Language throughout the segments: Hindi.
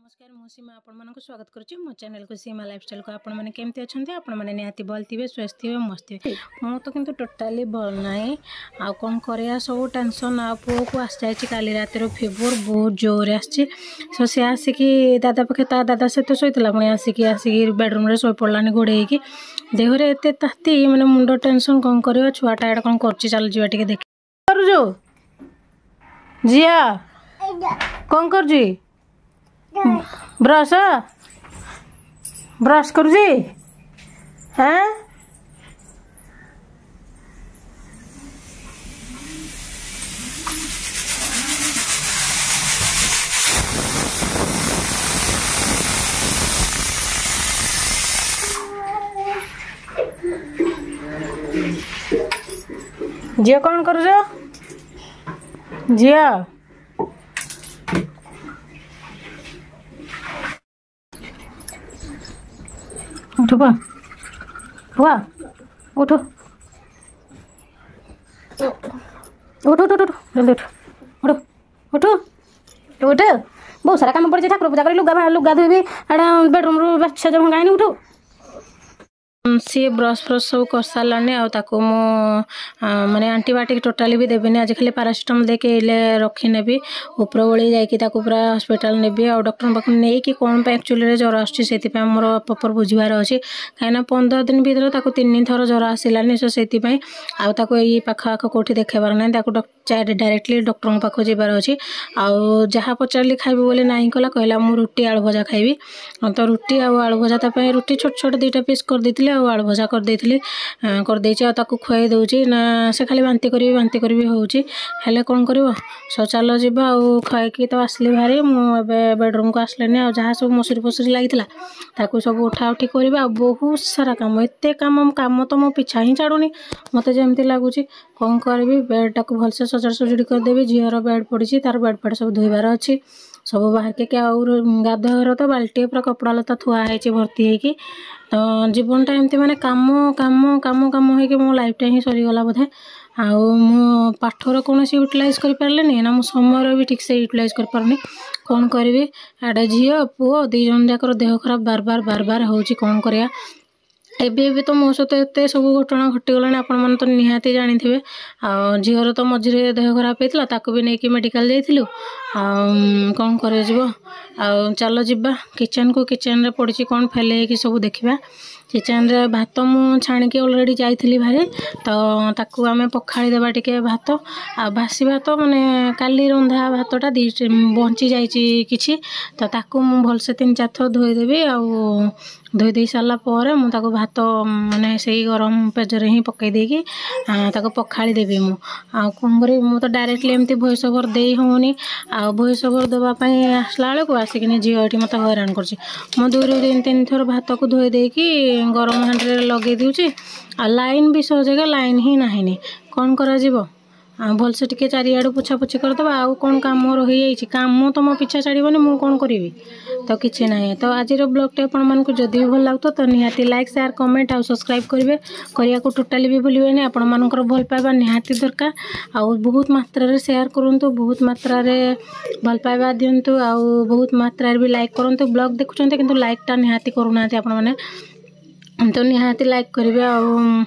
नमस्कार मु सीमा आपको स्वागत करुच्ची मो चैनल को सीमा लाइफस्टाइल को आपण मैंने केमती अच्छा आपण मैंने निहाती भल थे स्वस्थ थे मस्त थे मो तो किंतु टोटाली भल ना आ कौन कर सब टेंशन आ पु को आस जाए काली रात फीवर बहुत जोर आसी सी आसिकी दादा पाखे ता दादा सहित शोला पुणी आसिकी बेडरूम रे शो पड़लानी घोड़े देहरे एत ताती मैंने मुंड टेंशन कौन कर छुआटा एड कौन कर चल जा देख जिया कौन कर ब्रश ब्रश करू हाँ जिया कौन कर जिया उठो बा हुआ उठो उठ उठ उठ जल्दी उठ उठ उठ उठ बहुत सारा काम पड़े ठाकुर पूजा कर लुगा धोबी बेडरूम रू बाछा जब भंगाई उठो सी ब्रश फ्रश सब कर सारानी आको माने आंटीबायोटिक टोटाली भी देवी आज खाली पारासीटामोल देके रखी नेबी ऊपर ओली जाकि पूरा हॉस्पिटल नेबी आ डॉक्टर पाख नहीं कि कौन पे एक्चुअली ज्वर आसी मोर प्रॉपर बुझार अच्छी कहीं 15 दिन भीतर 3 थर ज्वर आसलानी सो से आई पाख आख कौटी देखेबार ना डायरेक्टली डॉक्टर पाख जबार अच्छी आउ जहाँ पचारि खाइबी बोले नाई कला कहला मु रुटी आलू भजा खाइबी तो रुटी आलू भजा रुटी छोट छोट 2टा पीस कर देती आलू भजा करदे खुआई दूची ना से खाली बांती करी होची हेले कौन कर सो चल जा खाई तो आसली भारी मुझे बेडरूम को आसलेनी आ जहाँ सब मसुरी फसुरी लगी सब उठा उठी करवा बहुत सारा काम एत काम तो मो पिछा ही छाड़ूनी मत जमती लगुच कौन करी बेडटा को भलसे सजाड़ सजुड़ी करदेवी झीर बेड पड़ी तार बेड पेड सब धोबार अच्छी सब बाहर के गाधर तो बाल्टी पूरा कपड़ा लता थुआई भर्ती होगी तो जीवनटा एमती माने काम काम काम काम हो मो लाइफटा ही सरीगला बोधे आउ मो पाठर कौन यूटिलाइज कर पारे ना मो समय भी ठीक से यूटिलाइज कर पारनी कौन करी एडा झी पुओ 2 जन जाकर देह खराब बार बार होची कौन करिया एबे तो मो सहित एत सब घटना घटीगला आपण मैंने तो निहाती जानी थे आ झीर तो मझे देह खराब होता ताकू भी नहीं मेडिकल जाइलु कौन कर चल जा किचन को किचन रे पड़ी कौन फेले कि सब देखा किचन रे भात मु छाणिकी ऑलरेडी जाइली भारी तो ताकू आमे पखाड़ी देबा टिके भात आ बासी भात माने काली रंधा भातटा बंची जाइछि किछि तो ताकू मु भलसे 3-4 थर धोई देबी आ धोई दे सारा पर मुझे भात माने से गरम पेजरे ही पकई देकी पखाड़ी देवी मु आ कौन करी मु तो डायरेक्टली एमती वॉइस ओवर दे होनी आ वॉइस ओवर देवाई आसला बेलू आसिक झील ये मत हैरान कर मो 2-3 थर भात को धोई देकी गरम हांडी लगे दूची आ लाइन भी सहज लाइन ही नहीं कौन करा भलसे टिके चारिआडू पोछा पोछी करदे आउ कौन कम रही काम तो मो पिछा छाड़बनी मु कौन करी तो किसी ना तो आज ब्लॉगटे आपको जदि भी भल लगता तो निहाती लाइक शेयर कमेंट और सब्सक्राइब करेंगे करने को टोटाली भी भूलें आपण मानकर भल पाइबा निहाती दरकार आउ बहुत मात्रा रे शेयर करूँ बहुत मात्रा रे भल पाइबा दिंतु आउ बहुत मात्रा भी लाइक करूँ ब्लॉग देखुं किंतु लाइकटा निहाती करूना आपण मैंने तो निहाती लाइक करेंगे आ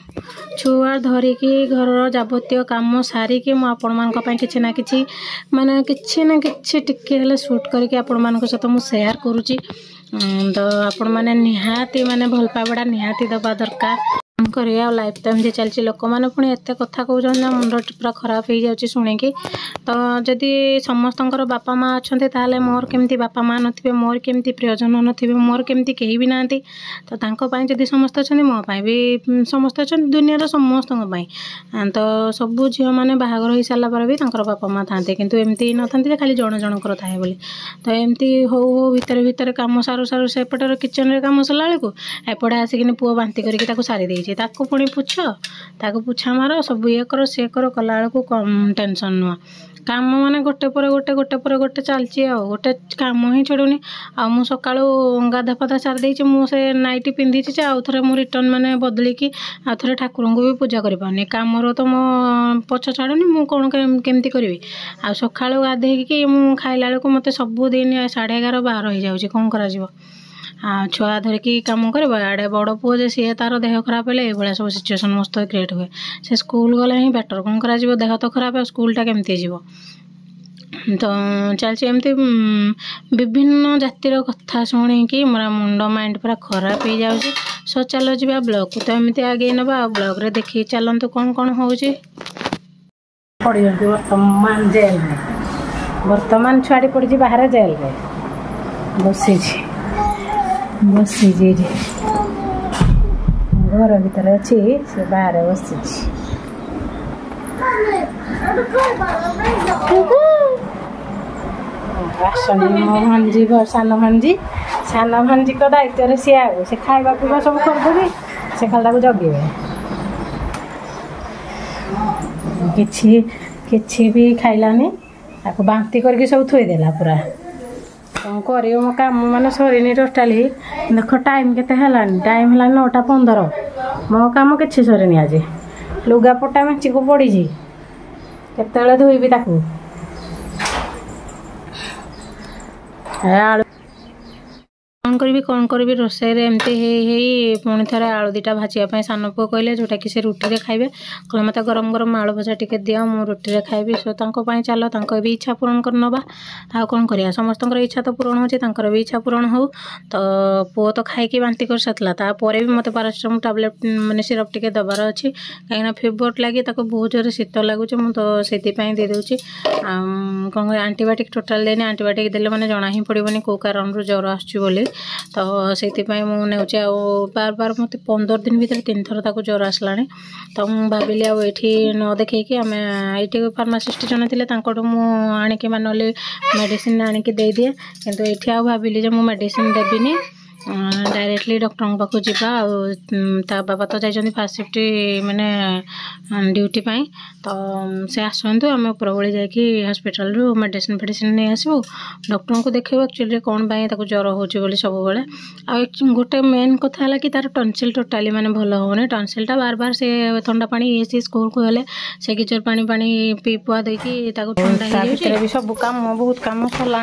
छुआ धरिकी घर जाबतीय काम सारिकी मुझे किसी ना कि माने किसी ना कि टिके शूट करके आपण मान सहित मुझे शेयर करुँची तो आपण मैंने निहाती माने भल पाइबाटा निहाती दबा दरकार करिया लाइफ तो एमती चलती लोक मैंने पुणी एत कथा कहते ना मुंड पूरा खराब हो जाए शुणिकी तो जदि समस्त बापा माँ अच्छा ताले मोर केमती बापा माँ नथिबे मोर केमती प्रियजन नथिबे मोर केमती कहीं भी ना तो जदि समस्त अच्छा मोपाई भी समस्त अच्छा दुनिया समस्त तो सबू झील मैंने बाहागर हो सारा पर भी बापा माँ था कि एमती न था खाली जन जनकर थाए बोली तो एमती हो भितर भितर कम सारू सारू सेपटर किचन रे कम सला बेलू एपटे आसिक पुओ बांती करके सारी ताको पुणी पुछ ताको पुछा मार सब ये कर सी कर कला बेलू कम टेंशन नुह काम माने गोटे पर गोटे चलती आ गोटे काम ही छड़ूनी आउ सका गाधा पाधा सारी देती मुझे नाइटी पिंधि आउ थे मुझे रिटर्न माने बदलिकी आउ थे ठाकुर को भी पूजा कर पानी कमर तो मो पछ छाड़ुनी मु कौन केमती करी आ सका गाधेकी मु खाइला बेलू मत सबुदिन 11:30 12 हो जाऊँगी कौन कर छुआ धरिकी कम कर आड़े बड़ पुओ जे सी तार देह खराब है ये सब सिचुएसन मस्त क्रिएट हुए से स्कूल गले ही बेटर कौन कर देह तो खराब है स्कूलटा केमती जीव तो चलती एमती विभिन्न जातिर कथा शुणिकी मोर मुंड माइंड पूरा खराब हो जाऊँगी सो चलो जी ब्लॉग को तो एमती आगे नवा ब्लॉग रे देखी चलतु कौन कौन हो पड़ी वर्तमान जेल में वर्तमान छुआटी पड़ी बाहर जेल में बसी बसी घर भीतर अच्छी से बाहर बसी मो भांजी सान भांजी को दायित्व सी आए से खावा पीवा सब करदेवी से खाली जगे किछि भी खाइलानी ताको बांती करके सब थोईदेला पूरा कौन कर मो कम मान सरीनी टोटाली देख टाइम केते हेलानी टाइम है 9:15 मो कम कि सरीनी आज लुगापटा मेची को पड़ी केते धोईबी ताकू कौन करी रोसई एमती पुणी थे आलू दीटा भाजवाई सान पुओ कहले जोटा कि से रुटी खाइबे कहले मत गरम गरम आलू भजा टिके दिया मु रुटी खाइबी सो तांको चलो तांको भी इच्छा पूरण कर नवा आ कौन करिया समस्त इच्छा तो पूरण हो भी इच्छा पूरण हो तो पुओ तो खाई बांती कर सारा तापर भी मत पारासिटामोल टैबलेट माने सिरप टिके दबार अच्छी कहीं फीवर लगी बहुत जोर शीत लगुच मु तो से दे दूची कौन आंटीबायोटिक टोटाल देनी आंटीबायोटिक देले मैंने जना ही पड़ोनी कौ कारण ज्वर आसुच्ची तो से मुझे बार बार मत 15 दिन भर 3 थर ताको ज्वर आसला तो मुझे भाविली आठी न देखी आम ये फार्मासीस्ट जन थे मुझे मानुअली मेडिसिन आनिकी दे दिए किंतु ये आ भाविली मुझे मेडिसिन देविनी डायरेक्टली डॉक्टर पाखु जा बाबा तो जाइए फास्ट शिफ्ट माने ड्यूटी पाई तो से आसतु आम उपरबली जाकि हॉस्पिटल रू मेडिसिन फेडिसिन नहीं आसबू डॉक्टर को देखो एक्चुअली कौन ज्वर होली सब बेले गोटे मेन कथा है कि तार टनसिल टोटाली माने भल होने टनसिलटा बार बार से ठंडा पानी ये स्कूल को गले से गिजर पानी पानी पी पुआ देकी ठंडा भी सब काम बहुत कम सरला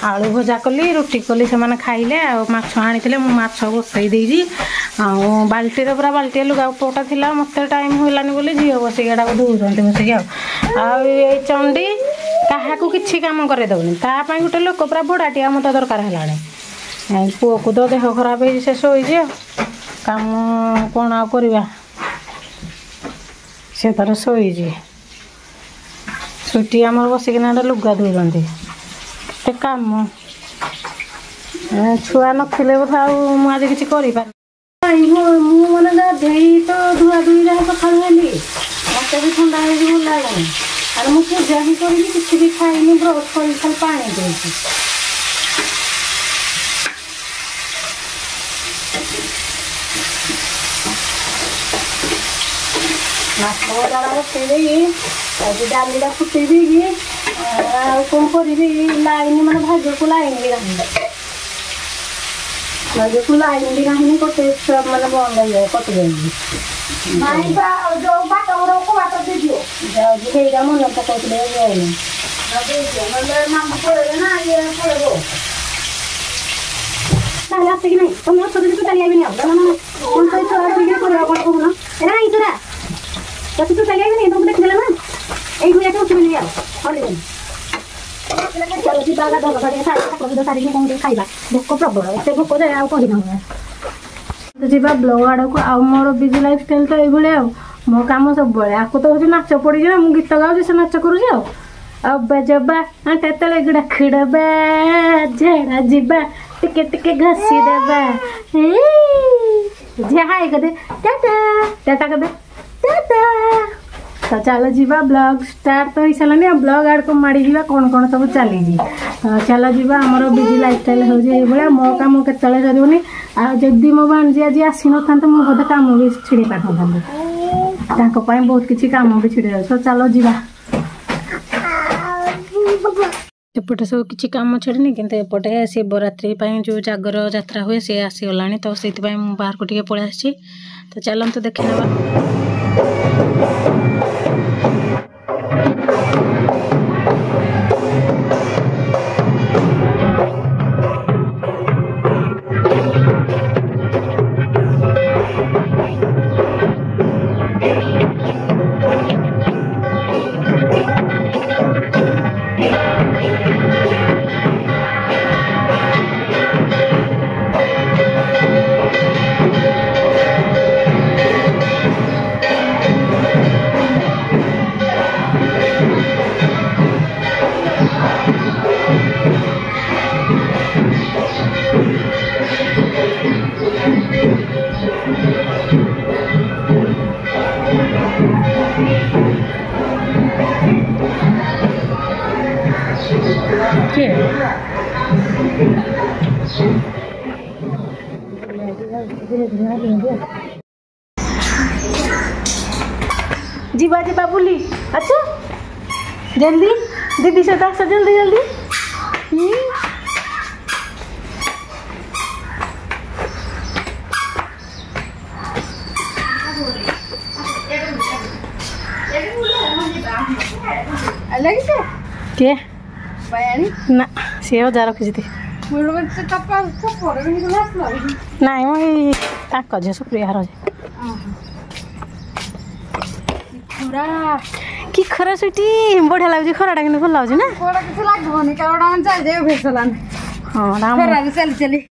आलू भजा कली रुटी कली से खाइले माछ आनी माछ बसई देजी बाल्टी पूरा बाल्टी लुगा पोटा थिला मत टाइम होलानी बोली झील बसिक धोते बसिक आई चंडी क्या किसी कम कर दौनी तापाई गोटे लोक पूरा बड़ाटिया मत दरकार है पुओ को तो देह खराब है शेष हो कम कौन आ करवा से तार शोची छुट्टी आम बसिकिना लुगा धोती कम छुआ नथिले बोधा आज किसी कर मैंने गाधे तो धुआ धुई जहाँ सका मत भी ठंडा हो भल लगे और मुझे पूजा ही करी किसी भी खाइनी ब्रश कर खाली पानी देती माछ भजा बसई डालीटा फुटे देगी कौन करी लाइन मैंने भाज को लाइन भी नहीं भाज को लाइन भी नहीं कटे मैंने बंद हो जाए कट जाएगी मन पकड़े आसिक ना तुम चलिए कौन कहना तू चलिए नहीं तुमको देख ना এই দুই একটা উঠে যাও হলে চলো কি বাগা দাও বাড়ি সারি কোন খাইবা ভোক প্রবল এতে ভোক যায় আর কই না তো ଯିବା ବ୍ଲଗ୍ ଆଡ଼କୁ ଆଉ ମୋର ବିଜି ଲାଇଫଷ୍ଟାଇଲ୍ ତ ଏଇଭଳିଆ ଆଉ ମୋ କାମ ସବୁବେଳେ ଆକୁ ତ ହେଉଛି ନାଚ ପଡ଼ିଯିବ ମୁଁ ଗୀତ ଗାଉଛି ସେ ନାଚ କରୁଛି ଆଉ ବାଜବା ତେତେଳେ ଗୁଡ଼ା ଖିଡ଼ବା ଝେଡ଼ା ଯିବା ଟିକେ ଟିକେ ଘଷି ଦେବା ଝିଆ ହାଇ କଦେ ଟାଟା ଟାଟା କଦେ ଟାଟା तो चलो जीवा ब्लॉग स्टार्ट तो हो सारे ब्लॉग आड़ को माड़ी जीवा कौन कौन सब चली तो चलो जीवा आमर बिजी लाइफस्टाइल हो मो कम के सरूनी आदि मो भाणजी आज आसी ना तो मुझे बोधे कम भी छिड़ी पार बहुत किसी कम भी छिड़ी तो चलो जीवा एपटे सब किसी कम छड़ी कि एपटे शिवरात्रि जो जागर यात्रा हुए सी आसीगला तो से बाहर को टे पलि आसी तो चलते देखने जीवा जीवा बुली अच्छा जल्दी दीदी से दस जल्दी जल्दी के ना सी हजार रखी नाई मो झील सुप्रिया कि खरा सुटी बढ़िया लगे खराटा कि भल लगे ना हाँ चली चली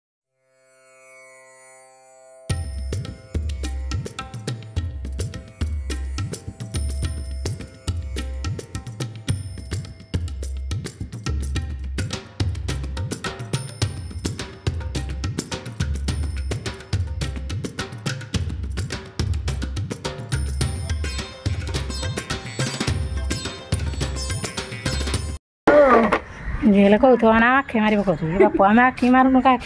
झील कौथ ना आखि मार कहूँ बापू आम आखि मारूनु क्या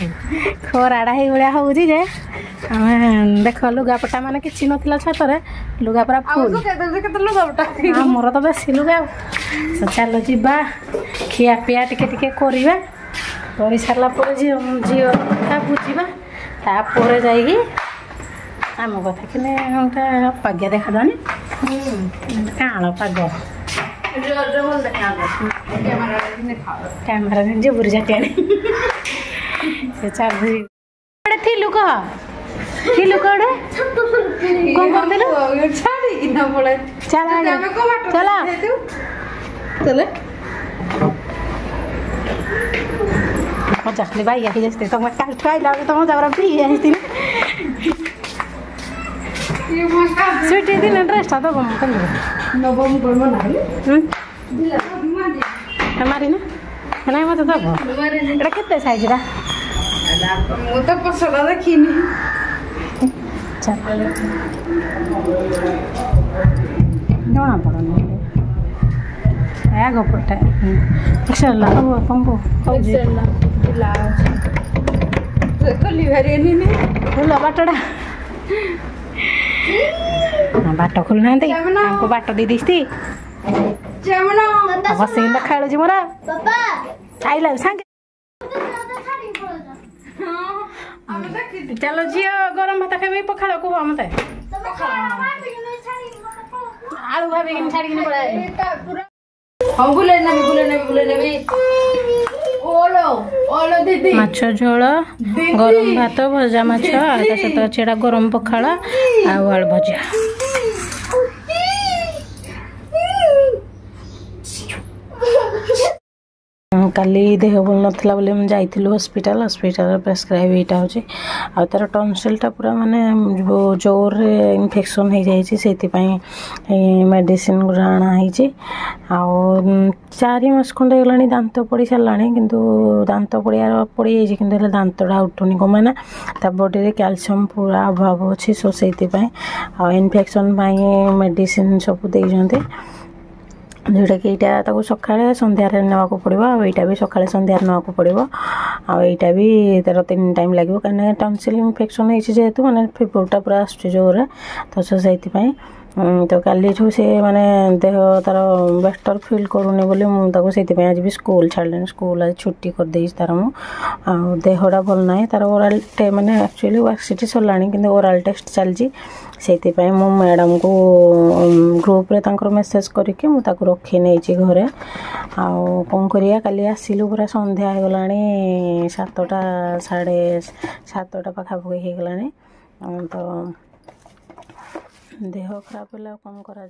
खराड़ा भाया हो देख लुगापटा मान कि नाला छतरे लुगा पूरा फुल मोर तो बेसी लुगा चलो जीवा खिया पिया टिके करवा कर सारापर झी कथा बुझा तापर जा आम कथा कि पागिया देखा जानी काण पाग कैमरा जबुरी जाटिया से चल थिलु कह थिलु कड़े कौन करदेलु चला चला चले मजा भाई आखी जाते तुम खाइला तुम जबरा पी आती स्वीट दिन ड्रेसटा दब मारी ना मत दब एटा केते साइज तो पसड़ा देखनी जना पड़नी आगपटे एक्सला पंपू फुल बाटटा बाट खोलना बाट दे दी बस खेलुची मोर आइला सांगे चलो झील गरम भात खाई पखाड़ कह मत आलू भाभी छाड़ी माछ झोल गरम भात भजा माछ सहित अच्छे गरम पखाड़ आलू भजा काली देह भल नाला बोली जाइलु हस्पिटाल प्रेस्क्राइब यहाँ हो आ तार टनसिलटा पूरा माने जोर इन्फेक्शन हो जाती मेडिसिन गुरा आणाई 4 मास खंडे गला दांत पड़ी सारा किंतु दांत पड़ी जाइए दांतटा उठुनी कमाना बॉडी रे कैल्शियम पूरा अभाव अच्छी सो से इन्फेक्शन मेडिसिन सब देते जोटा कि यहाँ सकाଳେ संध्यारे नेवाक पड़ो आईटा भी सकाଳେ संध्यारे नेवाक पड़ो आईटा भी तार 3 टाइम लगे कहीं टनसिल इन्फेक्शन होती जेहेतु मैंने फिवरटा पूरा आसुचे जोर तो से तो काली से माने देह तार बेटर फिल करूनी बोली मुझे आज भी स्कूल छाड़े स्कूल आज छुट्टी कर दे तार देहटा भल ना तार ओराल माने एक्चुअली वर्कसीट सरला कि ओराल टेस्ट चलती से मो मैडम को ग्रुप रे तांकर मेसेज करके मुझे रखी नहीं घरे आउ कौन करिया काली आसिलु पूरा संध्या हो गला 7टा 7:30 पाखापाखि हो गला तो देह खराब है कौन करा।